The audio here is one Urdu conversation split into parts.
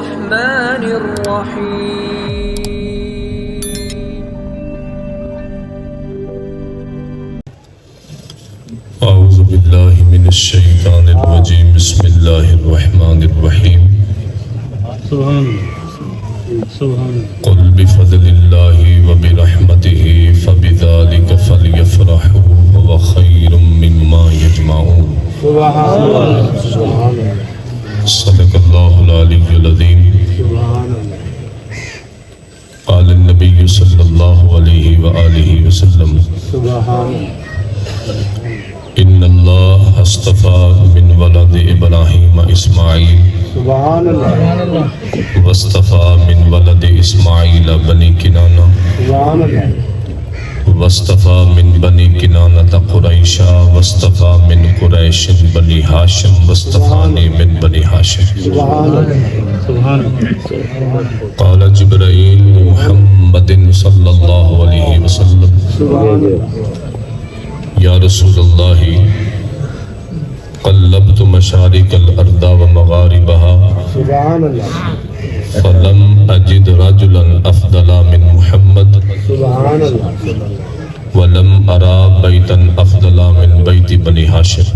الرحمن الرحيم أعوذ بالله من الشيطان الرجيم بسم الله الرحمن الرحيم قل بفضل الله وبرحمته فبذلك فليفرحوا هو خير مما يجمعون صدق الله العلي العظيم قال النبي صلى الله عليه وآله وسلم إن الله اصطفى من ولد إبراهيم إسماعيل واصطفى من ولد إسماعيل بني كنانة واصطفى من بني كنانة قريشا واصطفى من قريش بني هاشم واصطفاني من بني هاشم قال جبرائيل محمد صلى الله عليه وسلم یا رسول اللہ قلبت مشارق الارض ومغاربها فلم اجد رجلا افضل من محمد ولم ارى بیتا افضل من بیت بنی ہاشم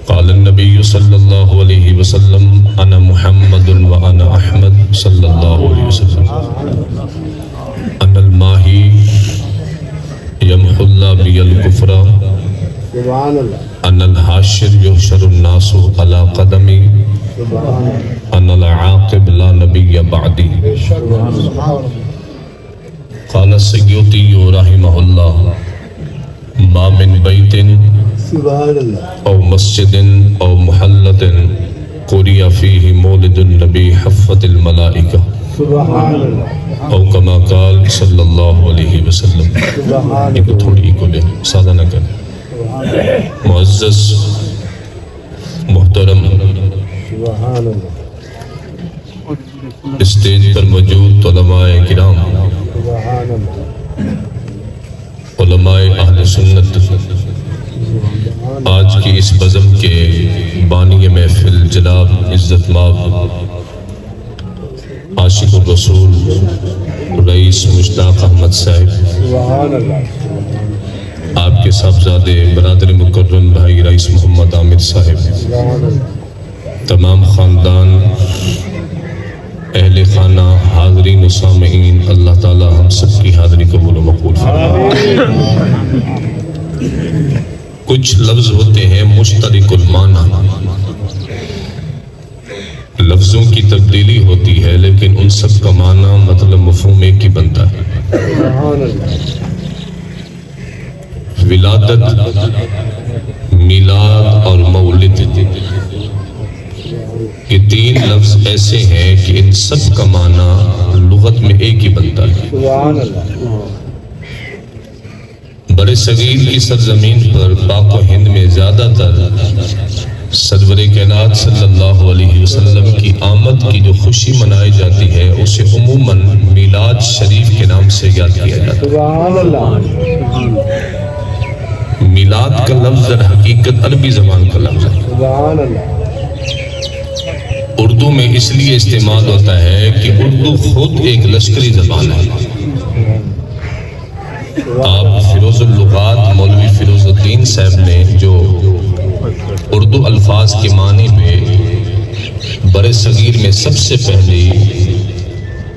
قال النبی صلی اللہ علیہ وسلم انا محمد وانا احمد صلی اللہ علیہ وسلم انا الماہی يمحو الله بي الكفر أنا الحاشر يحشر الناس على قدمي أنا العاقب لا نبي بعدي قال السيوطي رحمه الله ما من بيت أو مسجد أو محلة قرئ فيه مولد النبي حفت الملائكة او کما قال صلی اللہ علیہ وسلم. ایک تھوڑی کو لے سادہ نہ کریں. معزز محترم اسٹیج پر موجود علماء کرام، علماء اہل سنت، آج کی اس بزم کے بانی محفل جناب عزت مآب عاشق الرسول رئیس مشتاق احمد صاحب، آپ کے صاحبزادے برادر مکرم بھائی رئیس محمد عامر صاحب، تمام خاندان، اہل خانہ، حاضرین و سامعین، اللہ تعالی ہم سب کی حاضری قبول و مقبول فرمائے. کچھ لفظ ہوتے ہیں مشترک المعنی، لفظوں کی تبدیلی ہوتی ہے لیکن ان سب کا معنی مطلب مفہوم ایک ہی بنتا ہے. ولادت، میلاد اور مولد، یہ تین لفظ ایسے ہیں کہ ان سب کا معنی لغت میں ایک ہی بنتا ہے. برِ صغیر کی سرزمین پر پاک و ہند میں زیادہ تر سرور کائنات صلی اللہ علیہ وسلم کی آمد کی جو خوشی منائی جاتی ہے اسے عموماً میلاد شریف کے نام سے یاد کیا جاتا ہے. میلاد کا لفظ در حقیقت عربی زبان کا لفظ ہے. اردو میں اس لیے استعمال ہوتا ہے کہ اردو خود ایک لشکری زبان ہے. آپ فیروز اللغات مولوی فیروز الدین صاحب نے جو اردو الفاظ کے معنی پہ برِ صغیر میں سب سے پہلی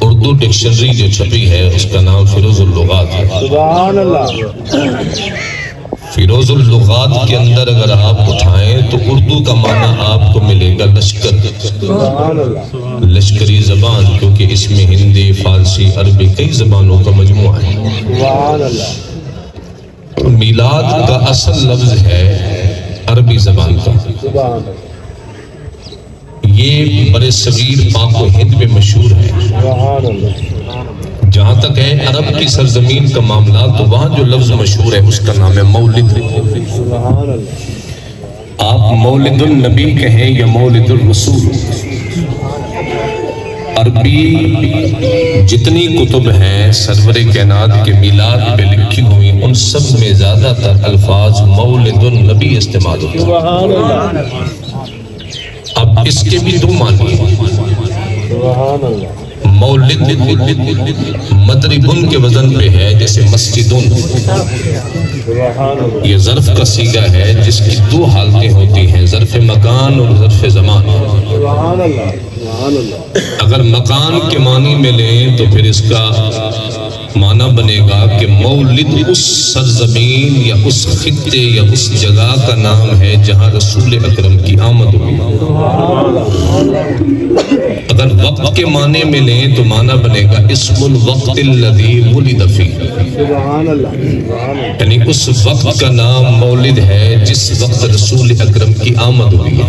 اردو ڈکشنری جو چھپی ہے اس کا نام فیروز اللغات ہے. فیروز اللغات کے اندر اگر آپ اٹھائیں تو اردو کا معنی آپ کو ملے گا لشکر، لشکری زبان، کیونکہ اس میں ہندی، فارسی، عربی کئی زبانوں کا مجموعہ ہے. میلاد کا اصل لفظ ہے عربی زبان کا. یہ برِ صغیر پاک و ہند میں مشہور ہے. جہاں تک ہے عرب کی سرزمین کا معاملہ تو وہاں جو لفظ مشہور ہے اس کا نام ہے مولد. آپ مولد النبی کہیں یا مولد الرسول. عربی جتنی کتب ہیں سرور کائنات کے میلاد پہ لکھی ہوئی ان سب میں زیادہ تر الفاظ مولد النبی استعمال ہوتے ہیں. اب اس کے بھی دو معنی ہیں۔ مولد مضربن کے وزن پہ ہے، جیسے مسجدن، یہ ظرف کا صیغہ ہے جس کی دو حالتیں ہوتی ہیں، ظرف مکان اور ظرف زمان۔ اگر مکان کے معنی میں لیں تو پھر اس کا معنی بنے گا کہ مولد اس سرزمین یا اس خطے یا اس جگہ کا نام ہے جہاں رسول اکرم کی آمد ہوئی۔ اگر وقت کے معنی میں لیں تو معنی بنے گا اسم الوقت الذی ولد فیہ، یعنی اس وقت کا نام مولد ہے جس وقت رسول اکرم کی آمد ہوئی ہے۔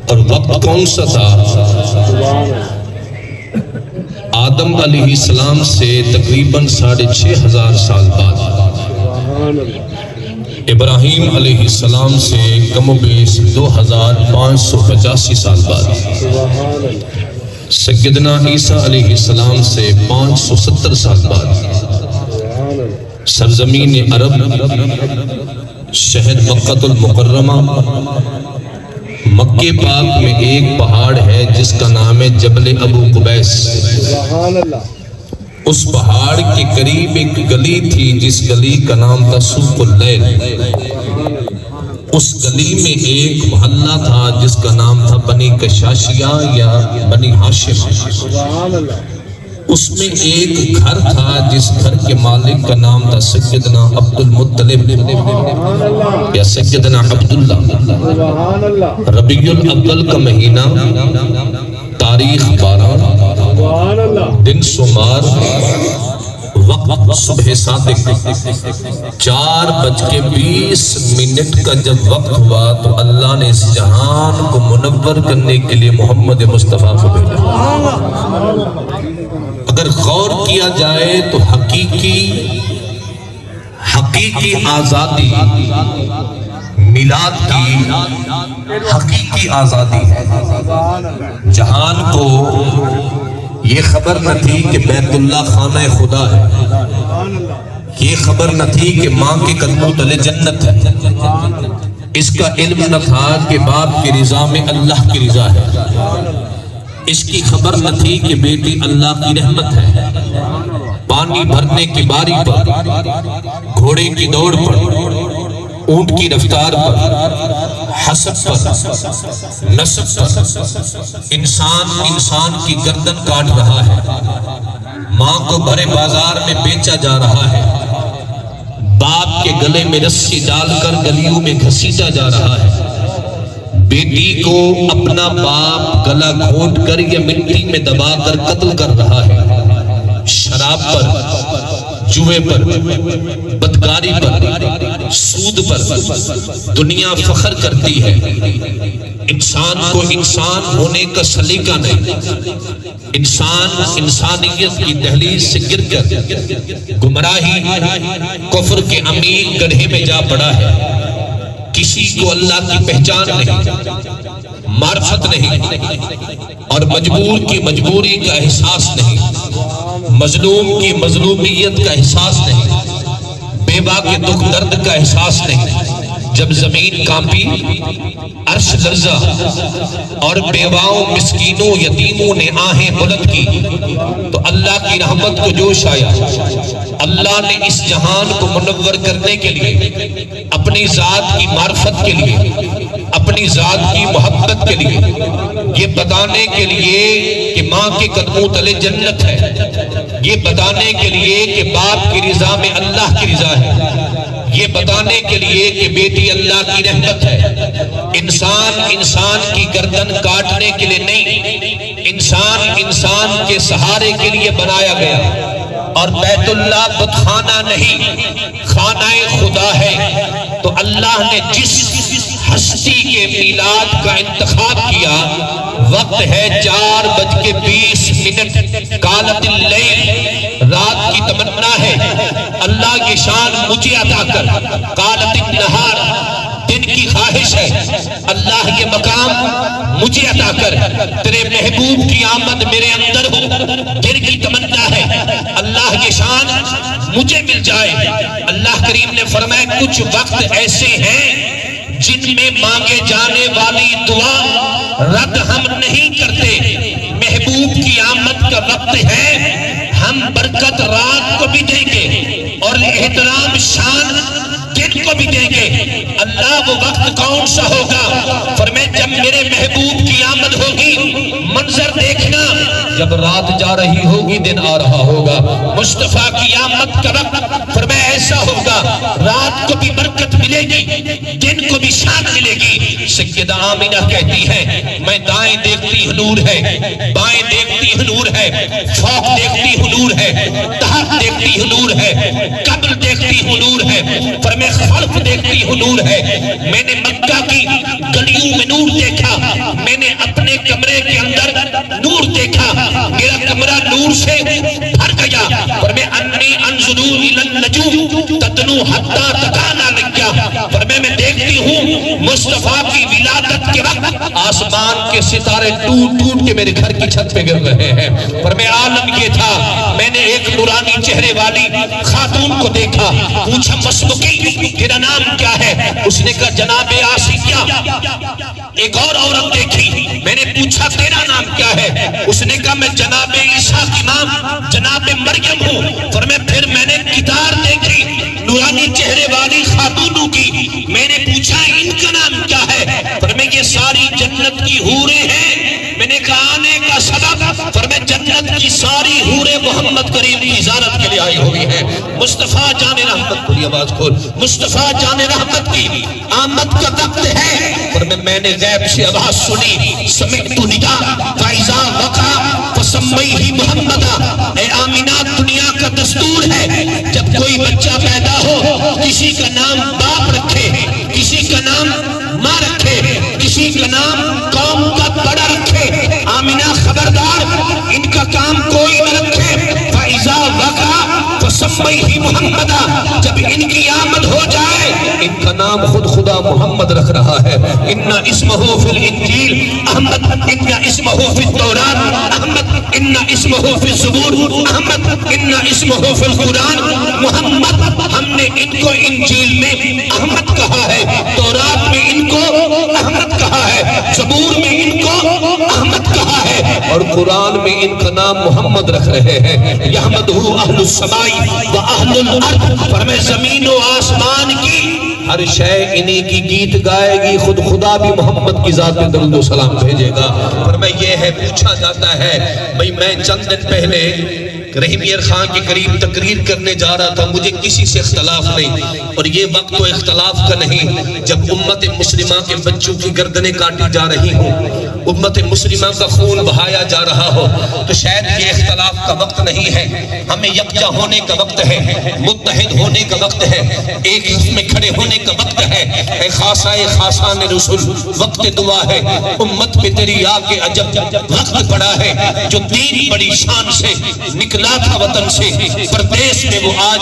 اور وقت کون سا تھا؟ آدم علیہ السلام سے تقریباً 6500 سال بعد، ابراہیم علیہ السلام سے کم و بیش 2585 سال بعد، سیدنا عیسیٰ علیہ السلام سے 570 سال بعد، سرزمین عرب، شہر مکہ المکرمہ، مکہ پاک میں ایک پہاڑ ہے جس کا نام ہے جبل ابو قبیس۔ اس پہاڑ کے قریب ایک گلی تھی جس گلی کا نام تھا سوق اللیل۔ اس گلی میں ایک محلہ تھا جس کا نام تھا بنی کشاشیہ یا بنی ہاشم۔ اس میں ایک گھر تھا جس گھر کے مالک کا نام تھا سیدنا عبد المطلب یا سیدنا عبداللہ۔ ربیع الاول کا مہینہ، تاریخ 12، دن سومار، وقت صبح صادق 4:20 کا جب وقت ہوا تو اللہ نے اس جہان کو منور کرنے کے لیے محمد مصطفیٰ کو بھیجا۔ اگر غور کیا جائے تو حقیقی آزادی میلاد کی حقیقی آزادی ہے۔ جہان کو یہ خبر نہ تھی کہ بیت اللہ خانہ خدا ہے، یہ خبر نہ تھی کہ ماں کے قدموں تلے جنت ہے، اس کا علم نہ تھا کہ باپ کی رضا میں اللہ کی رضا ہے، اس کی خبر نہ تھی کہ بیٹی اللہ کی رحمت ہے۔ پانی بھرنے کی باری پر، گھوڑے کی دوڑ پر، اونٹ کی رفتار پر، حسب پر، نسب پر انسان کی گردن کاٹ رہا ہے، ماں کو بھرے بازار میں بیچا جا رہا ہے، باپ کے گلے میں رسی ڈال کر گلیوں میں گھسیٹا جا رہا ہے، بیٹی کو اپنا باپ گلا گھونٹ کر یا مٹی میں دبا کر قتل کر رہا ہے۔ شراب پر، جوے پر، بدکاری پر، سود پر دنیا فخر کرتی ہے۔ انسان کو انسان ہونے کا سلیقہ نہیں، انسان انسانیت کی دہلیز سے گر کر گمراہی، کفر کے عمیق گڑھے میں جا پڑا ہے۔ کسی کو اللہ کی پہچان نہیں، معرفت نہیں، اور مجبور کی مجبوری کا احساس نہیں، مظلوم کی مظلومیت کا احساس نہیں، بیوہ کے دکھ درد کا احساس نہیں۔ جب زمین کانپی، عرش لرزا اور بیواؤں، مسکینوں، یتیموں نے آہیں بلند کی تو اللہ کی رحمت کو جوش آیا۔ اللہ نے اس جہان کو منور کرنے کے لیے، اپنی ذات کی معرفت کے لیے، اپنی ذات کی محبت کے لیے، یہ بتانے کے لیے کہ ماں کے قدموں تلے جنت ہے، یہ بتانے کے لیے کہ باپ کی رضا میں اللہ کی رضا ہے، یہ بتانے کے لیے کہ بیٹی اللہ کی رحمت ہے۔ انسان کی گردن کاٹنے کے لیے نہیں، انسان کے سہارے کے لیے بنایا گیا۔ اور بیت اللہ بتخانہ نہیں، خانہ خدا ہے۔ تو اللہ نے جس ہستی کے میلاد کا انتخاب کیا، وقت ہے 4:20، کالت اللیل، رات کی تمنا ہے اللہ کی شان مجھے عطا کر، کالت النہار، دن کی خواہش ہے اللہ یہ مقام مجھے عطا کر، تیرے محبوب کی آمد میرے اندر ہو، دن کی تمنا ہے اللہ کی شان مجھے مل جائے۔ اللہ کریم نے فرمایا کچھ وقت ایسے ہیں جن میں مانگے جانے والی دعا ہم نہیں کرتے. محبوب کی آمد کا وقت ہے، ہم برکت رات کو بھی دیں گے اور احترام شان دن کو بھی دیں گے. اللہ وہ وقت کون سا ہوگا؟ فرمائے جب میرے محبوب کی آمد ہوگی. منظر دیکھنا، جب رات جا رہی ہوگی دن آ رہا ہوگا. مصطفیٰ کی آمد کا وقت فرمائے ایسا ہوگا، رات کو بھی برکت ملے گی، دن کو بھی شان ملے گی. سیدہ آمینہ کہتی ہے میں دائیں دیکھتی ہوں نور ہے، بائیں دیکھتی ہوں نور ہے، فوق دیکھتی ہوں نور ہے، تحت دیکھتی ہوں نور ہے، قبل دیکھتی ہوں نور ہے، فرمائے خلف دیکھتی ہوں نور ہے. میں نے مکہ کی گلیوں میں نور دیکھا، میں نے اپنے کمرے کے اندر نور دیکھا، میرا کمرہ نور سے بھر گیا. فرمائے انی انظر الی النجوم تدنو حتی تکانا لیا. فرمائے میں دیکھتی ہوں مصطفیٰ کی ولادت کے وقت آسمان کے ستارے ٹوٹ ٹوٹ کے میرے گھر کی چھت پہ گر رہے ہیں. فرمائے عالم یہ تھا، میں نے ایک نورانی چہرے والی خاتون کو دیکھا، پوچھا مسبوقی تیرا نام کیا ہے؟ اس نے کہا جناب آسیہ. ایک اور عورت دیکھی، میں نے پوچھا تیرا نام کیا ہے؟ اس نے کہا میں جناب عیسیٰ کی ماں جناب مریم ہوں. فرمایا پھر میں نے کتار دیکھی نورانی چہرے والی خاتونوں کی، میں نے پوچھا ان کا نام کیا ہے؟ فرمایا یہ ساری جنت کی حوریں ہیں. میں نے کہا آنے کا سبب، فرمایا جنت کی ساری حوریں محمد کریم کی زیارت کے لیے آئی ہوئی ہیں. مصطفیٰ جان رحمت کو آواز کھول، مصطفیٰ جان رحمت کی آمد کا وقت ہے. فرمایا میں نے غیب سے آواز سنی، سمعت ندا فاذا وقع فسمیہ محمدا. اے آمینہ دنیا کا دستور ہے جب کوئی بچہ پیدا ہو کسی کا نام باپ رکھے، کسی کا نام ماں رکھے، کسی کا نام قوم کا بڑا رکھے. آمینہ خبردار ان کا کام کوئی نہ رکھے. فاذا وقع فسمیہ محمدا. جب ان کی آمد ہو جائے ان کا نام خود خدا محمد رکھ رہا ہے. ان اسمہ فی الانجیل احمد، ان اسمہ فی التوراۃ احمد، ان اسمہ فی الزبور احمد، ان اسمہ فی القرآن محمد. ہم نے ان کو انجیل میں احمد کہا ہے، تورات میں ان کو احمد کہا ہے، زبور میں ان کو احمد کہا ہے، اور قرآن میں ان کا نام محمد رکھ رہے ہیں. یحمدہ اہل السماء و اہل الارض. فرمائے زمین و آسمان کی ہر شے انہی کی گیت گائے گی، خود خدا بھی محمد کی ذات میں درود و سلام بھیجے گا. فرمائے یہ ہے، پوچھا جاتا ہے بھئی میں چند دن پہلے رحیم یار خان کے قریب تقریر کرنے جا رہا تھا، مجھے کسی سے اختلاف نہیں، اور یہ وقت تو اختلاف کا نہیں. جب امت مسلمہ کے بچوں کی گردنیں کاٹی جا رہی ہوں، امت مسلمہ کا خون بہایا جا رہا ہو، تو شاید یہ اختلاف کا وقت نہیں ہے. ہمیں یکجا ہونے کا وقت ہے، متحد ہونے کا وقت ہے، ایک حص میں کھڑے ہونے کا وقت ہے. اے خاصائے خاصان رسول وقت دعا ہے، امت پہ تیری آ کے عجب وقت پڑا ہے. جو دین بڑی شان سے نکلا تھا وطن سے، پردیس میں وہ آج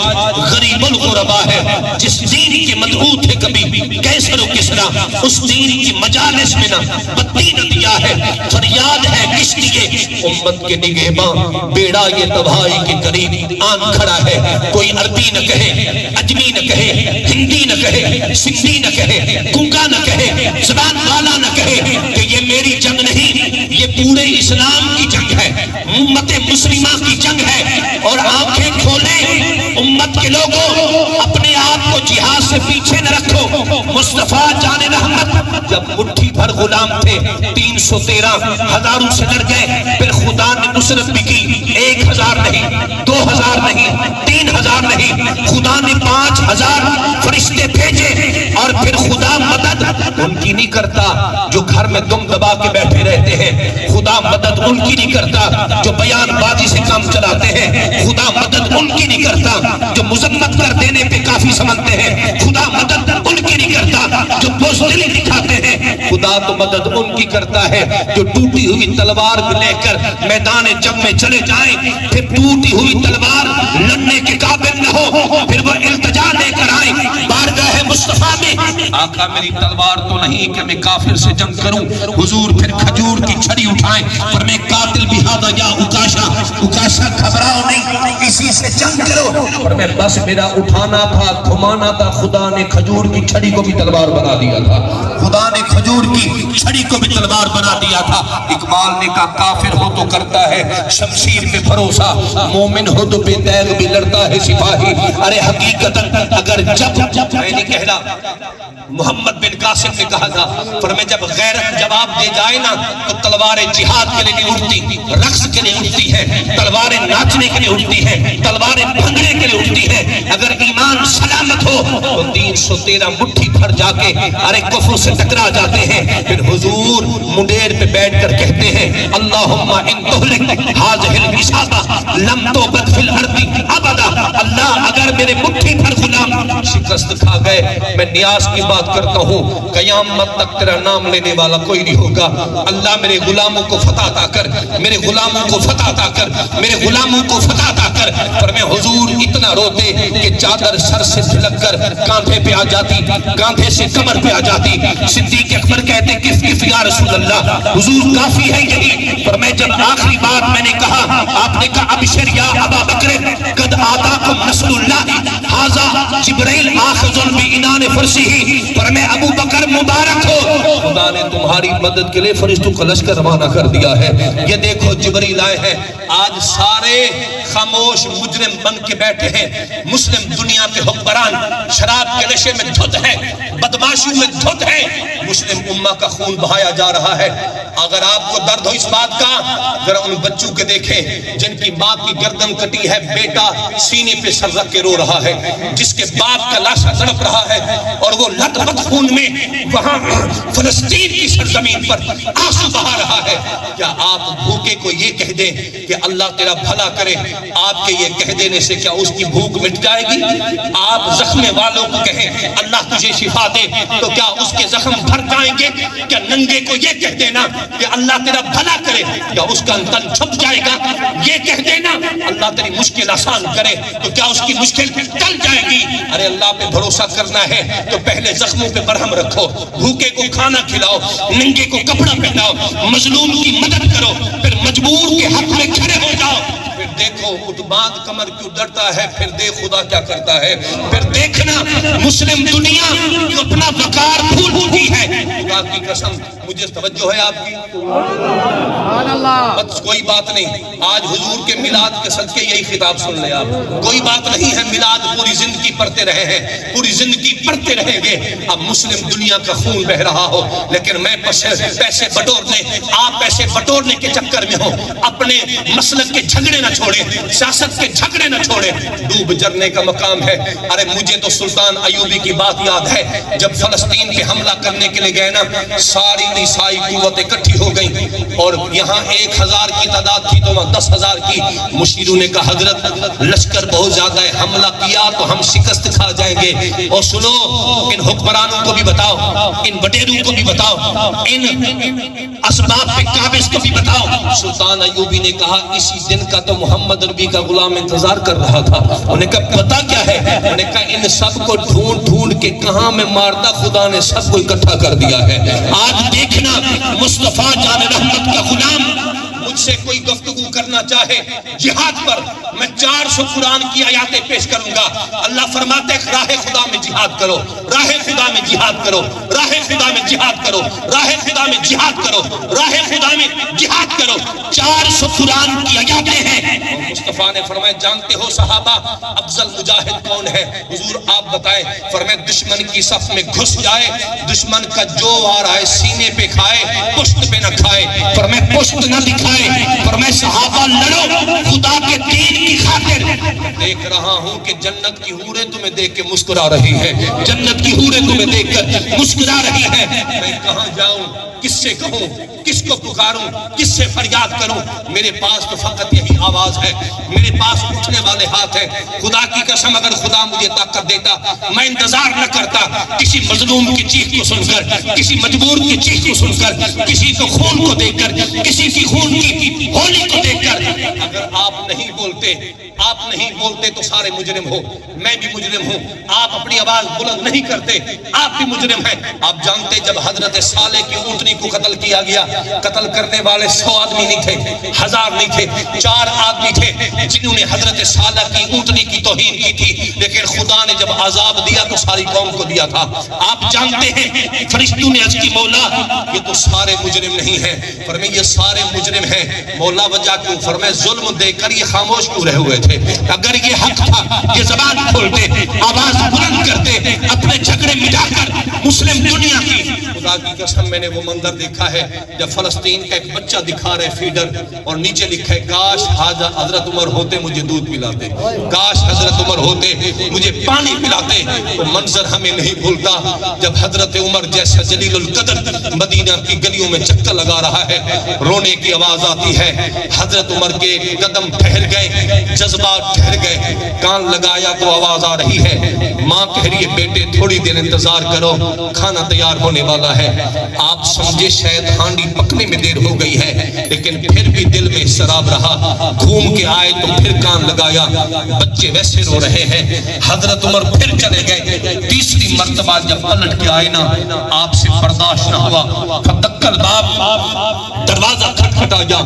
غریب الغربا ہے. جس دین کے مدعو تھے کبھی کیسر و کسرا، اس دین کی مجالس میں نہ بتی نہ دیا ہے. فریاد ہے کشتیے امت کے نگہباں، بیڑا یہ تباہی کے قریب آن کھڑا ہے. کوئی عربی نہ کہے، اجمی نہ کہے، ہندی نہ کہے، سندھی نہ کہے، گنگا نہ کہے، زبان والا نہ کہے کہ یہ میری جنگ نہیں، یہ پورے اسلام کی جنگ ہے، امت مسلمہ کی جنگ ہے. اور آنکھیں کھولیں امت کے لوگوں، اپنے آپ کو جہاد سے پیچھے نہ رکھو. مصطفیٰ جان رحمت جب مٹھی بھر غلام تھے 313 ہزاروں سے لڑ گئے، پھر خدا نے نصرت بھی کی. 1000 نہیں، 2000 نہیں، 3000 نہیں، خدا نے 5000 فرشتے بھیجے. اور پھر خدا مدد ان کی نہیں کرتا جو گھر میں دم دبا کے بیٹھے رہتے ہیں، خدا مدد ان کی نہیں کرتا جو بیان بازی سے کام چلاتے ہیں، خدا مدد ان کی نہیں کرتا جو مذمت کر دینے پہ کافی سمجھتے ہیں، خدا مدد ان کی نہیں کرتا جو بزدلی دکھاتے ہیں. خدا تو مدد ان کی کرتا ہے جو ٹوٹی ہوئی تلوار لے کر میدان جنگ میں چلے جائیں، پھر ٹوٹی ہوئی تلوار لڑنے کے قابل نہ ہو، پھر وہ التجا لے کر آئیں بارگاہ مصطفیٰ میں. آقا میری تلوار تو نہیں کہ میں کافر سے جنگ کروں. حضور پھر کھجور کی چھڑی اٹھائیں، پر میں قاتل بہادہ یا اکاشا گھبراؤ نہیں، اسی سے جنگ کرو. پر میں بس میرا اٹھانا تھا، تھمانا تھا. خدا نے کھجور کی چھڑی کو بھی تلوار بنا دیا تھا، خدا نے کھجور کی چھڑی کو بھی تلوار تلوار بنا دیا تھا۔ اقبال نے کہا کافر ہو تو کرتا ہے شمشیر پہ بھروسہ، مومن ہو تو بے تیغ بھی لڑتا ہے سپاہی۔ ارے حقیقت اگر جب میں نہیں کہہ رہا، محمد بن قاسم نے کہا تھا، فرمایا جب غیرت جواب دے جائے نا تو تلواریں جہاد کے لیے نہیں اٹھتی، رقص کے لیے اٹھتی ہے، تلواریں ناچنے کے لیے اٹھتی ہے، تلواریں بھنگڑے کے لیے اٹھتی ہے۔ اگر ایمان سلامت ہو تو 313 مٹھی بھر جا کے ارے کفر سے ٹکرا جاتے ہیں۔ پھر حضور منڈیر پہ بیٹھ کر کہتے ہیں اللہم ان تہلک ہذہ العصابہ لم توبت فی الارض ابدا۔ اللہ اگر میرے مٹھی بھر غلام شکست کھا گئے، میں نیاز کی بات کرتا ہوں قیامت تک تیرا نام لینے والا کوئی نہیں ہوگا۔ اللہ میرے غلاموں کو فتح عطا کر، میرے غلاموں کو فتح عطا کر، میرے غلاموں کو فتح عطا کر۔ پر میں حضور اتنا روتے کہ چادر سر سے جھلک کر کاندھے پہ آ جاتی، کاندھے سے کمر پہ آ جاتی۔ صدیق اکبر کہتے کف کف یا رسول اللہ، حضور کافی ہے یہی۔ پر میں جب آخری بات میں نے کہا، آپ نے کہا ابشر یا ابا بکر قد آتاکم نصر اللہ ھذا جبرائیل آخذ بعنان فرسہ۔ پر میں ابو بکر مبارک ہو، خدا نے تمہاری مدد کے لیے فرشتوں کا لشکر روانہ کر دیا ہے۔ یہ دیکھو جبرائیل آئے ہیں، آج سارے خاموش مجرم بن کے بیٹھے ہیں۔ مسلم دنیا کے حکمران شراب کے نشے میں دھت ہے، بدماشیوں میں دھت ہے، مسلم امہ کا خون بہایا جا رہا ہے۔ اگر آپ کو درد ہو اس بات کا، ذرا ان بچوں کے دیکھیں جن کی باپ کی گردن کٹی ہے، بیٹا سینے پہ سر رکھ کے رو رہا ہے، جس کے باپ کا لاشا تڑپ رہا ہے اور وہ لت پت خون میں وہاں فلسطین کی سرزمین پر آنسو بہا رہا ہے۔ کیا آپ بھوکے کو یہ کہہ دیں کہ اللہ تیرا بھلا کرے؟ آپ کے یہ کہہ دینے سے کیا اس کی بھوک مٹ جائے گی؟ آپ زخم والوں کو کہیں اللہ تجھے شفا دے تو کیا اس کے زخم بھر جائیں گے؟ کیا ننگے کو یہ کہہ دینا کہ اللہ تیرا بھلا کرے، کیا اس کا تن چھپ جائے گا؟ یہ کہہ دینا اللہ تیری مشکل آسان کرے تو کیا اس کی مشکل ٹل جائے گی؟ ارے اللہ پہ بھروسہ کرنا ہے تو پہلے زخموں پہ برہم رکھو، بھوکے کو کھانا کھلاؤ، ننگے کو کپڑا پہناؤ، مظلوم کی مدد کرو، پھر مجبور کے حق میں کھڑے ہو جاؤ۔ پھر دیکھو اتباد کمر کیوں ڈرتا ہے، پھر دیکھ خدا کیا کرتا ہے۔ پھر دیکھنا مسلم دنیا جو اپنا وقار بھول چکی ہے۔ خدا کی قسم مجھے توجہ ہے آپ کی، بس کوئی بات نہیں، آج حضور کے میلاد کے صدقے یہی خطاب سن لے آپ، کوئی بات نہیں ہے، میلاد پوری زندگی پڑھتے رہے ہیں، پوری زندگی پڑھتے رہیں گے۔ اب مسلم دنیا کا خون بہ رہا ہو لیکن میں پیسے بٹورنے، آپ پیسے بٹورنے کے چکر میں ہو، اپنے مسلک کے جھگڑے نہ چھوڑے، سیاست کے جھگڑے نہ چھوڑے، ڈوب جرنے کا مقام ہے۔ ارے مجھے تو سلطان ایوبی کی بات یاد ہے، جب فلسطین پہ حملہ کرنے کے لیے گئے نا، ساری عیسائی قوت اکٹھی ہو گئی اور یہاں 1000 کی تعداد تھی تو وہاں 10,000 کی۔ مشیروں نے کہا حضرت لشکر بہت زیادہ ہے، حملہ کیا تو ہم شکست کھا جائیں گے۔ اور سنو ان حکمرانوں کو بھی بتاؤ، ان بٹیروں کو بھی بتاؤ، ان اسباب پہ قابض کو بھی بتاؤ۔ سلطان ایوبی نے کہا اسی دن کا تو محمد نبی کا غلام انتظار کر رہا تھا۔ انہوں نے کہا پتہ کیا ہے؟ انہوں نے کہا ان سب کو ڈھونڈ ڈھونڈ کے کہاں میں مارتا، خدا نے سب کو اکٹھا کر دیا ہے۔ آج دیکھنا مصطفیٰ جان رحمت کا غلام مجھ سے کوئی گفتگو کرنا چاہے جہاد پر، میں 400 قرآن کی آیاتیں پیش کروں گا۔ اللہ فرماتے ہیں راہ خدا میں جہاد کرو، راہ خدا میں جہاد کرو، راہ خدا میں جہاد کرو، راہ خدا میں جہاد کرو، راہ خدا میں جہاد کرو۔ 400 قرآن کی آیاتیں ہیں۔ مصطفیٰ نے فرمایا جانتے ہو صحابہ افضل مجاہد کون ہے؟ حضور آپ بتائیں۔ فرمایا دشمن کی صف میں گھس جائے، دشمن کا جو آ رہا ہے سینے پہ کھائے، پشت پہ نہ کھائے۔ فرمایا پشت نہ دکھائے، فرمایا صحابہ لڑو خدا کے دین کی خاطر۔ دیکھ رہا ہوں کہ جنت کی حوریں تمہیں دیکھ کے مسکرا رہی ہے، جنت کی حوریں تمہیں دیکھ کر مسکرا رہی ہے۔ میں کہاں جاؤں، کس سے کہوں، کس کو پکاروں، کس سے فریاد کروں؟ میرے پاس تو فقط یہی آواز ہے، میرے پاس اٹھنے والے ہاتھ ہیں۔ خدا کی قسم اگر خدا مجھے طاقت دیتا میں انتظار نہ کرتا کسی مظلوم کی چیخ کو سن کر، کسی مجبور کی چیخ کو سن کر، کسی کو خون کو دیکھ کر، کسی کی خون کی ہولی کو دیکھ کر۔ اگر آپ نہیں بولتے، آپ نہیں بولتے تو سارے مجرم ہو، میں بھی مجرم ہوں، آپ اپنی آواز بلند نہیں کرتے آپ بھی مجرم ہیں۔ آپ جانتے جب حضرت صالح کی اونٹنی کو قتل کیا گیا، قتل کرنے والے 100 آدمی نہیں تھے، 1000 نہیں تھے، 4 آدمی تھے جنہوں نے حضرت صالح کی اونٹنی کی توہین کی تھی، لیکن خدا نے جب عذاب دیا تو ساری قوم کو دیا تھا۔ آپ جانتے ہیں فرشتوں نے عرض کی مولا یہ تو سارے مجرم نہیں ہیں، فرمایا یہ سارے مجرم ہیں۔ مولا وجہ کیوں؟ فرمایا ظلم دے کر یہ خاموش کیوں رہے ہوئے تھے؟ اگر یہ حق تھا یہ زبان کھولتے، آواز بلند کرتے، اپنے جھگڑے مٹا کر مسلم دنیا کی۔ خدا کی قسم میں نے وہ منظر دیکھا ہے جب فلسطین کا ایک بچہ دکھا رہے فیڈر اور نیچے لکھا ہے کاش حضرت عمر ہوتے مجھے دودھ پلاتے، کاش حضرت عمر ہوتے مجھے پانی پلاتے۔ وہ منظر ہمیں نہیں بھولتا جب حضرت عمر جیسا جلیل القدر مدینہ کی گلیوں میں چکر لگا رہا ہے، رونے کی آواز آتی ہے، حضرت عمر کے قدم ٹھہر گئے، جذبات ٹھہر گئے، کان لگایا تو آواز آ رہی ہے، ماں کہہ رہی ہے بیٹے تھوڑی دیر انتظار کرو کھانا تیار ہونے والا ہے۔ آپ سمجھے شاید ہانڈی پکنے میں دیر ہو گئی ہے، لیکن پھر بھی دل میں سراب رہا، گھوم کے آئے تو پھر کان لگایا، بچے ویسے رو رہے ہیں۔ حضرت عمر پھر چلے گئے، تیسری مرتبہ جب پلٹ کے آئے نا آپ سے برداشت نہ ہوا، فتقل باب دروازہ کھٹکھٹایا،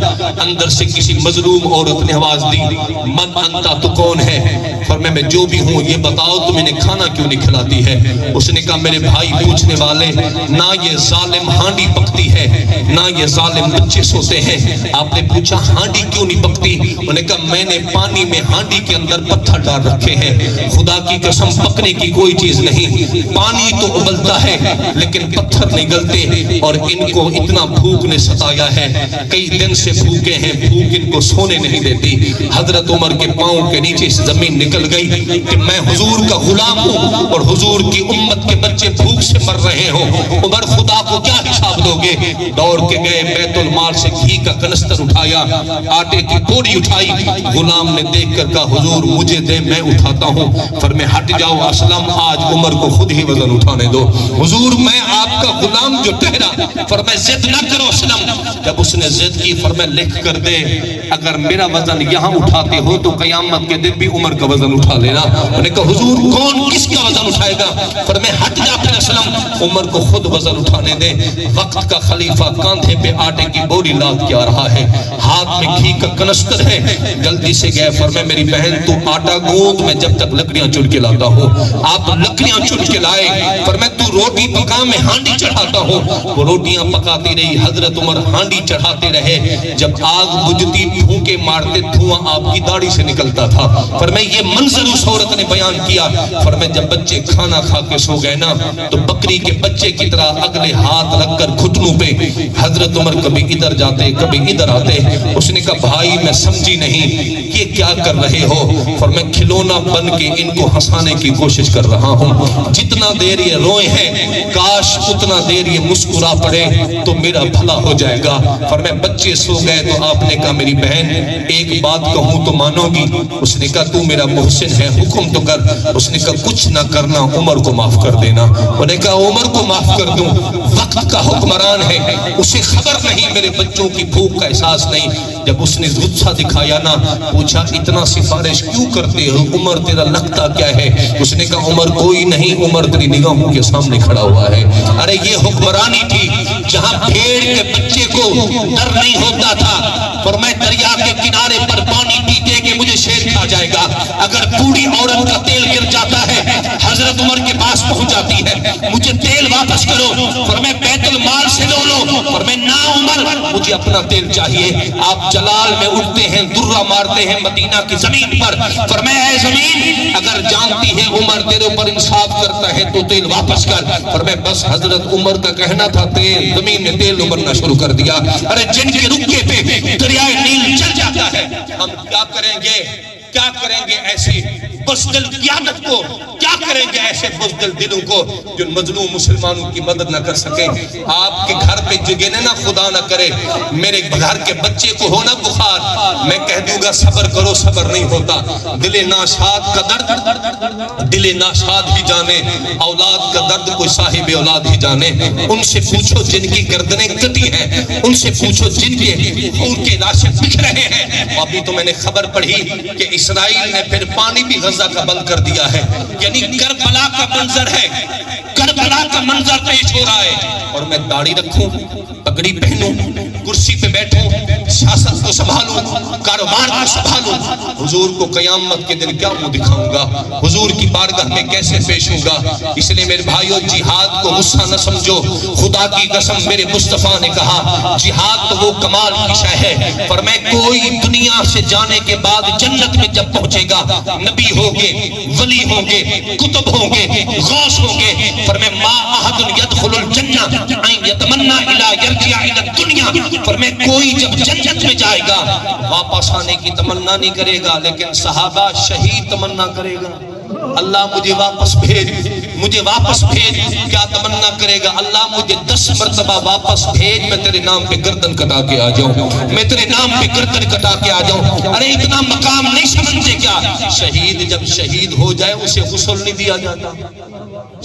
اندر سے کسی مظلوم عورت نے آواز دی من انتا تو کون ہے؟ فرمایا میں جو بھی ہوں یہ بتاؤ تم انہیں کھانا کیوں نہیں کھلاتی ہے؟ اس نے کہا میرے بھائی پوچھنے والے نہ یہ ظالم ہانڈی پکتی ہے نہ یہ ظالم بچے سوتے ہیں۔ آپ نے پوچھا ہانڈی کیوں نہیں پکتی؟ انہوں نے کہا میں نے پانی میں ہانڈی کے اندر پتھر ڈال رکھے ہیں، خدا کی قسم پکنے کی کوئی چیز نہیں، پانی تو ابلتا ہے لیکن پتھر نہیں گلتے، اور ان کو اتنا بھوک نے ستایا ہے، کئی دن سے بھوکے ہیں، بھوک ان کو سونے نہیں دیتی۔ حضرت عمر کے پاؤں کے نیچے سے زمین نکل گئی کہ میں حضور کا غلام ہوں اور حضور کی امت کے بچے بھوک سے مر رہے ہوں، عمر خدا کو کیا حساب دو گے؟ دوڑ کے گئے، بیت المال سے گھی کا کنستر اٹھایا، آٹے کی پوری اٹھائی، غلام نے دیکھ کر کہا حضور مجھے دے میں اٹھاتا ہوں۔ فرمایا ہٹ جاؤ اسلم، آج عمر کو خود ہی وزن اٹھانے دو۔ حضور میں آپ کا غلام جو ٹھہرا، فرمایا ضد نہ کرو اسلم۔ جب اس نے ضد کی فرمایا لکھ کر دے اگر میرا وزن یہاں اٹھاتے ہو تو قیامت کے دن بھی عمر کا وزن اٹھا لینا۔ انہوں نے کہا حضور کون کس کا وزن اٹھائے گا؟ فرمایا ہٹ جا پھر اسلم، عمر کو خود وزن اٹھانے دے۔ وقت کا خلیفہ کاندھے پہ آٹے کی بوری لاد کے آ رہا ہے، ہاتھ میں گھی کا کنستر ہے، جلدی سے گئے، فرمایا میری بہن تو آٹا گوندھ میں جب تک لکڑیاں چن کے لاتا ہوں۔ آپ لکڑیاں چن کے لائے، فرمایا تو روٹی پکا میں ہانڈی چڑھاتا ہوں۔ وہ روٹیاں پکاتی رہی، حضرت عمر ہانڈی چڑھاتے رہے، جب آگ بجھتی پھونکے مارتے دھواں آپ کی داڑھی سے نکلتا تھا۔ فرمایا یہ منظر اس عورت نے بیان کیا، فرمایا جب بچے کھانا کھا کے سو گئے نا تو بکری کے بچے کی طرح اگلے ہاتھ رکھ کر گھٹنوں پہ حضرت عمر کبھی ادھر جاتے کبھی ادھر آتے۔ اس نے کہا بھائی میں سمجھی نہیں یہ کیا کر رہے ہو؟ فرمایا کھلونا بن کے ان کو ہنسانے کی کوشش کر رہا ہوں، جتنا دیر یہ روئے ہیں کاش اتنا دیر یہ مسکرا پڑے تو میرا بھلا ہو جائے گا۔ فرمایا بچے سو گئے تو آپ نے کہا میری بہن ایک بات کہوں تو مانو گی؟ اس نے کہا تو میرا محسن ہے حکم تو کر۔ اس نے کہا کچھ نہ کرنا عمر کو معاف کر دینا۔ انہوں نے کہا عمر کو معاف کر دوں، وقت کا حکمران ہے، اسے خبر نہیں میرے بچوں کی بھوک کا احساس نہیں۔ جب اس نے غصہ دکھایا نا پوچھا اتنا سفارش کیوں کرتے ہو عمر تیرا لگتا کیا ہے؟ اس نے کہا عمر کوئی نہیں، عمر تیری نگاہوں کے سامنے کھڑا ہوا ہے۔ ارے یہ حکمرانی تھی جہاں بھیڑ کے بچے کو ڈر نہیں ہوتا تھا، فرمایا دریا کے کنارے پر پانی پیتے کہ مجھے شیر کھا جائے گا، اگر بوڑھی عورت کا تیل گر جاتا ہے حضرت عمر کے پاس پہنچ جاتی ہے مجھے تیل واپس کرو، فرمایا بیت المال سے لو، فرمایا نا عمر مجھے اپنا تیل چاہیے۔ آپ جلال میں اٹھتے ہیں، درہ مارتے ہیں مدینہ کی زمین پر، فرمایا اے زمین اگر جانتی ہے عمر تیرے اوپر انصاف کرتا ہے تو تیل واپس کر۔ فرمایا بس حضرت عمر کا کہنا تھا تیل، زمین نے تیل ابلنا شروع کر دیا۔ ارے جن کے رکے پہ دریائے نیل چل جاتا ہے، ہم کیا کریں گے؟ کیا کریں گے ایسی بزدل قیادت کو؟ کیا کریں گے ایسے بزدل دلوں کو جو مظلوم مسلمانوں کی مدد نہ کر سکے؟ آپ کے گھر پہ جگنے نہ، خدا نہ کرے میرے گھر کے بچے کو ہونا بخار، میں کہہ دوں گا صبر کرو، صبر نہیں ہوتا۔ دل ناشاد کا درد دل ناشاد ہی جانے، اولاد کا درد کوئی صاحب اولاد ہی جانے۔ ان سے پوچھو جن کی گردنیں کٹی ہیں، ان سے پوچھو جن کے خون کے لاشیں بکھ رہے ہیں۔ ابھی تو میں نے خبر پڑھی کہ اسرائیل نے پھر پانی بھی غزہ کا بند کر دیا ہے، یعنی کربلا کا منظر ہے، کربلا کا منظر پیش ہو رہا ہے۔ اور میں داڑھی رکھوں، پگڑی پہنوں، کرسی پہ بیٹھوں، سیاست کو سنبھالوں، کاروبار کو سنبھالوں، حضور کو قیامت کے دن کیا منہ دکھاؤں گا، حضور کی بارگاہ میں کیسے پیش ہوں گا؟ اس لیے میرے بھائیو، جہاد کو غصہ نہ سمجھو، خدا کی قسم میرے مصطفیٰ نے کہا جہاد تو وہ کمال کی شے ہے، فرمائے کوئی دنیا سے جانے کے بعد جنت میں جب پہنچے گا، نبی ہوں گے، ولی ہوں گے، کتب ہوں گے، غوث ہوں گے، فرمائے ما احد يدخل الجنہ ان یتمنى الی یرجع الی الدنیا، فرمائے کوئی جب جنت میں جائے گا واپس آنے کی تمنا نہیں کرے گا، لیکن صحابہ شہید تمنا کرے گا، اللہ مجھے واپس بھیج، مجھے واپس بھیج۔ کیا تمنا کرے گا؟ اللہ مجھے 10 مرتبہ واپس بھیج، میں تیرے نام پہ گردن کٹا کے آ جاؤں، میں تیرے نام پہ گردن کٹا کے آ جاؤں۔ ارے اتنا مقام نہیں سمجھتے کیا؟ شہید جب شہید ہو جائے اسے غسل نہیں دیا جاتا،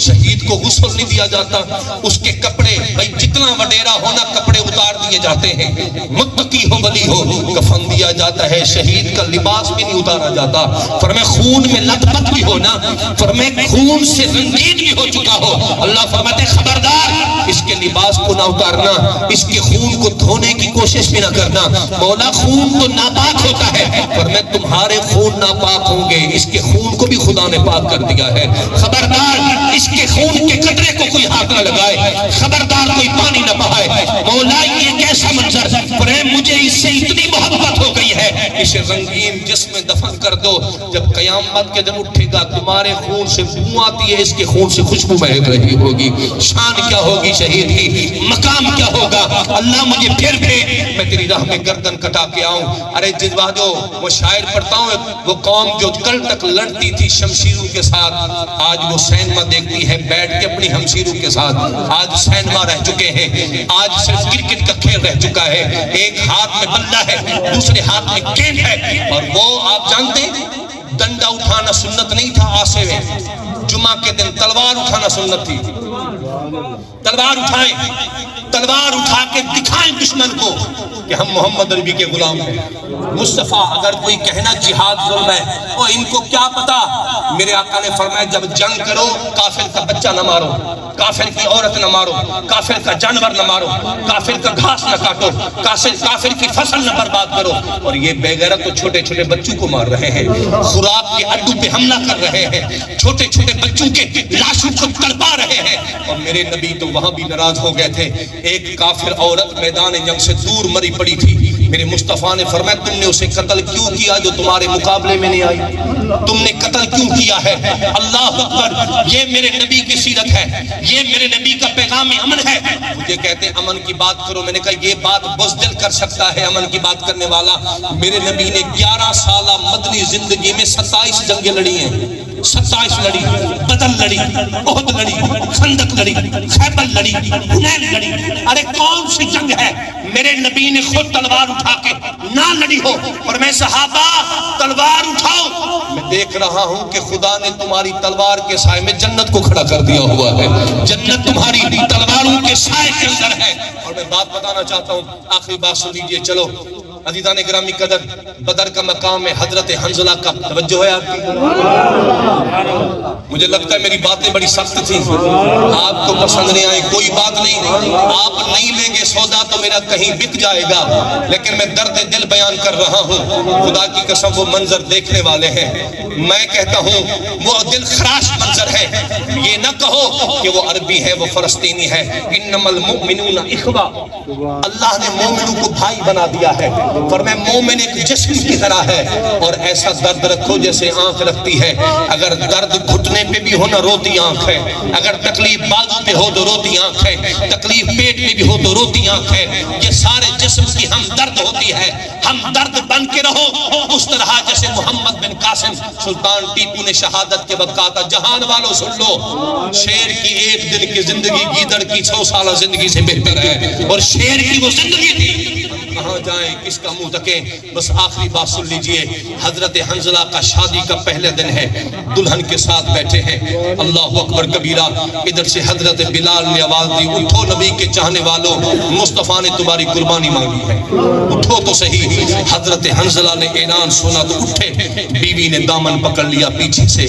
شہید کو غسل نہیں دیا جاتا، اس کے کپڑے، بھائی جتنا وڈیرا ہونا کپڑے اتار دیے جاتے ہیں، متقی ہو ولی ہو کفن دیا جاتا ہے، شہید کا لباس بھی نہیں اتارا جاتا۔ فرمائے خون میں لت پت بھی ہو نا، فرمائے خون سے رنگین بھی ہو چکا ہو، اللہ فرماتے خبردار اس کے لباس کو نہ اتارنا، اس کے خون کو دھونے کی کوشش بھی نہ کرنا، مولا خون تو ناپاک ہوتا ہے، فرمائے تمہارے خون ناپاک ہوں گے، اس کے خون کو بھی خدا نے پاک کر دیا ہے، خبردار اس کے خون کے قطرے کو کوئی ہاتھ نہ لگائے، خبردار کوئی پانی نہ بہائے۔ مولا یہ کیسا منظر، فرمائے مجھے اس سے اتنی محبت ہو گئی ہے، اسے رنگین جسم میں دفن کر دو، جب قیامت کے دن اٹھے گا تمہارے خون سے بو آتی ہے، اس کے خون سے خوشبو مہک رہی ہوگی۔ شان کیا ہوگی شہید کی، مقام کیا ہوگا، اللہ مجھے پھر بھیج، میں تیری راہ میں گردن کٹا کے آؤں۔ ارے جذبہ جو وہ شاعر پڑھتا ہوں، وہ قوم جو کل تک لڑتی تھی شمشیروں کے ساتھ، آج وہ سینما دیکھتی ہے بیٹھ کے اپنی ہمشیروں کے ساتھ، آج سینما رہ چکے ہیں، آج صرف کرکٹ کا کھیل رہ چکا ہے، ایک ہاتھ میں بلہ ہے، دوسرے ہاتھ میں گیند ہے، اور وہ آپ جانتے ہیں ڈنڈا اٹھانا سنت نہیں تھا، آسے میں جمعہ کے دن تلوار اٹھانا سنت تھی، تلوار اٹھائیں، تلوار اٹھا کے دکھائیں دشمن کو کہ ہم محمد عربی کے غلام ہیں۔ مصطفیٰ اگر کوئی کہنا جہاد ظلم ہے، اور ان کو کیا پتا، میرے آقا نے فرمایا جب جنگ کرو کافر کا بچہ نہ مارو، کافر کی عورت نہ مارو، کافر کا جانور نہ مارو، کافر کا گھاس نہ کاٹو، کافر کی فصل نہ برباد کرو۔ اور یہ بے غیرت تو چھوٹے چھوٹے بچوں کو مار رہے ہیں، خوراک کے اڈوں پہ حملہ کر رہے ہیں، چھوٹے چھوٹے بچوں کے لاشوں کو تڑپا رہے ہیں۔ اور میرے نبی تو وہاں بھی ناراض ہو گئے تھے، ایک کافر عورت میدان جنگ سے دور مری پڑی تھی، میرے مصطفیٰ نے فرمایا تم نے اسے قتل کیوں کیا جو تمہارے مقابلے میں نہیں آئی، تم نے قتل کیوں کیا ہے؟ اللہ اکبر، یہ میرے نبی کی سیرت ہے، یہ میرے نبی کا پیغام امن ہے۔ مجھے کہتے ہیں امن کی بات کرو، میں نے کہا یہ بات بزدل کر سکتا ہے امن کی بات کرنے والا؟ میرے نبی نے 11 سالہ مدنی زندگی میں 27 جنگیں لڑی ہیں، 27 لڑی، بدر لڑی، احد لڑی، خندق لڑی، خیبر لڑی، حنین لڑی۔ ارے کون سی جنگ ہے میرے نبی نے خود تلوار اٹھا کے نہ لڑی ہو؟ اور میں صحابہ تلوار اٹھاؤ، میں دیکھ رہا ہوں کہ خدا نے تمہاری تلوار کے سائے میں جنت کو کھڑا کر دیا ہوا ہے، جنت تمہاری تلواروں کے سائے کے اندر ہے۔ اور میں بات بتانا چاہتا ہوں، آخری بات سن لیجئے، چلو عزیزان گرامی قدر، بدر کا مقام ہے حضرت حنظلہ کا، توجہ ہے آپ کی؟ مجھے لگتا ہے میری باتیں بڑی سخت تھیں، آپ کو پسند نہیں آئی، کوئی بات نہیں، آپ نہیں لیں گے سودا تو میرا کہیں بک جائے گا، لیکن میں درد دل بیان کر رہا ہوں، خدا کی قسم وہ منظر دیکھنے والے ہیں، میں کہتا ہوں وہ دل خراش منظر ہے، یہ نہ کہو کہ وہ عربی ہے وہ فلسطینی ہے، انما المؤمنون اخوہ، اللہ نے مومنوں کو بھائی بنا دیا ہے، فرمایا مومن ایک جسم کی طرح ہے، اور ایسا درد رکھو جیسے آنکھ رکھتی ہے، اگر درد گھٹنے پہ بھی ہو نہ روتی آنکھ ہے، اگر تکلیف بازو پہ ہو تو روتی آنکھ ہے، تکلیف پیٹ میں بھی ہو تو روتی آنکھ ہے، یہ سارے جسم کی ہم درد ہوتی ہے، ہم درد بن کے رہو اس طرح جیسے محمد بن قاسم سلطان ٹیپو نے شہادت کے وقت کہا تھا جہان والوں سن لو، شیر کی ایک دن کی زندگی گیدڑ کی 100 سالہ زندگی سے بہتر ہے، اور شیر کی وہ زندگی تھی کہاں جائیں کس کا منہ تکیں۔ بس آخری بات سن لیجئے، حضرت حنظلہ کا شادی کا پہلے دن ہے، دلہن کے ساتھ بیٹھے ہیں، اللہ اکبر کبیرہ، ادھر سے حضرت بلال نے آواز دی اٹھو نبی کے چاہنے والوں، مصطفیٰ نے تمہاری قربانی مانگی ہے، اٹھو تو صحیح۔ حضرت حنظلہ نے اعلان سنا تو اٹھے، بیوی نے دامن پکڑ لیا پیچھے سے،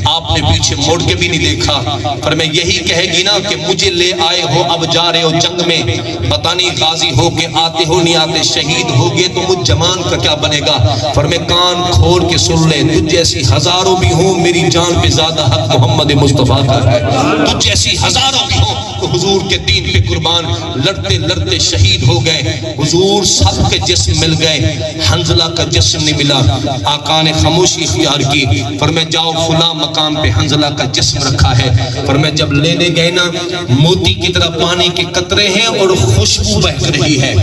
آپ نے پیچھے موڑ کے بھی نہیں دیکھا، پر میں یہی کہے گی نا کہ مجھے لے آئے ہو اب جا رہے ہو جنگ میں، پتہ نہیں غازی ہو کے آتے ہو نہیں آتے، شہید ہوگے تو مجھ جوان کا کیا بنے گا، پر میں کان کھول کے سن لے، تجھ جیسی ہزاروں بھی ہوں میری جان پہ زیادہ حق محمد مصطفیٰ کا ہے، تجھ جیسی ہزاروں بھی ہوں تو حضور کے دین پہ قربان لڑتے لڑتے شہید ہو گئے، حضور سب کے جسم مل گئے، حنظلہ کا جسم نہیں ملا، آقا نے خاموشی اختیار کی، فرمایا جاؤ فلاں مقام پہ حنظلہ کا جسم رکھا ہے، فرمایا جب لینے گئے نا موتی کی طرح پانی کے قطرے ہیں اور خوشبو بہک رہی ہے،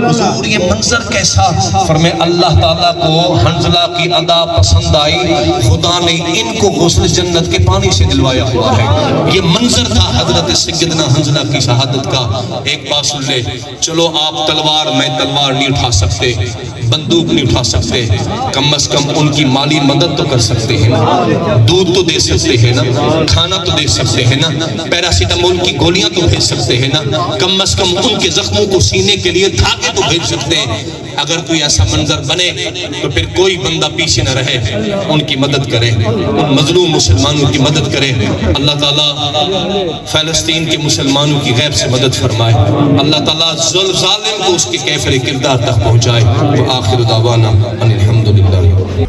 حضور یہ منظر کیسا، فرمایا اللہ تعالیٰ کو حنظلہ کی ادا پسند آئی، خدا نے ان کو غسل جنت کے پانی سے دلوایا ہوا ہے، یہ منظر تھا حضرت سیدنا حنظلہ کی شہادت کا۔ ایک بات سن لے، چلو آپ تلوار میں تلوار نہیں اٹھا سکتے، بندوق نہیں اٹھا سکتے، کم از کم ان کی مالی مدد تو کر سکتے ہیں نا، دودھ تو دے سکتے ہیں نا، کھانا تو دے سکتے ہیں نا، پیراسیٹامول کی گولیاں تو بھیج سکتے ہیں نا، کم از کم ان کے زخموں کو سینے کے لیے دھاگے تو بھیج سکتے ہیں۔ اگر کوئی ایسا منظر بنے تو پھر کوئی بندہ پیچھے نہ رہے، ان کی مدد کرے، ان مظلوم مسلمانوں کی مدد کرے۔ اللہ تعالیٰ فلسطین کے مسلمانوں کی غیب سے مدد فرمائے، اللہ تعالیٰ ظالم کو اس کے کیفر کردار تک پہنچائے۔ وآخر دعوانا ان الحمدللہ۔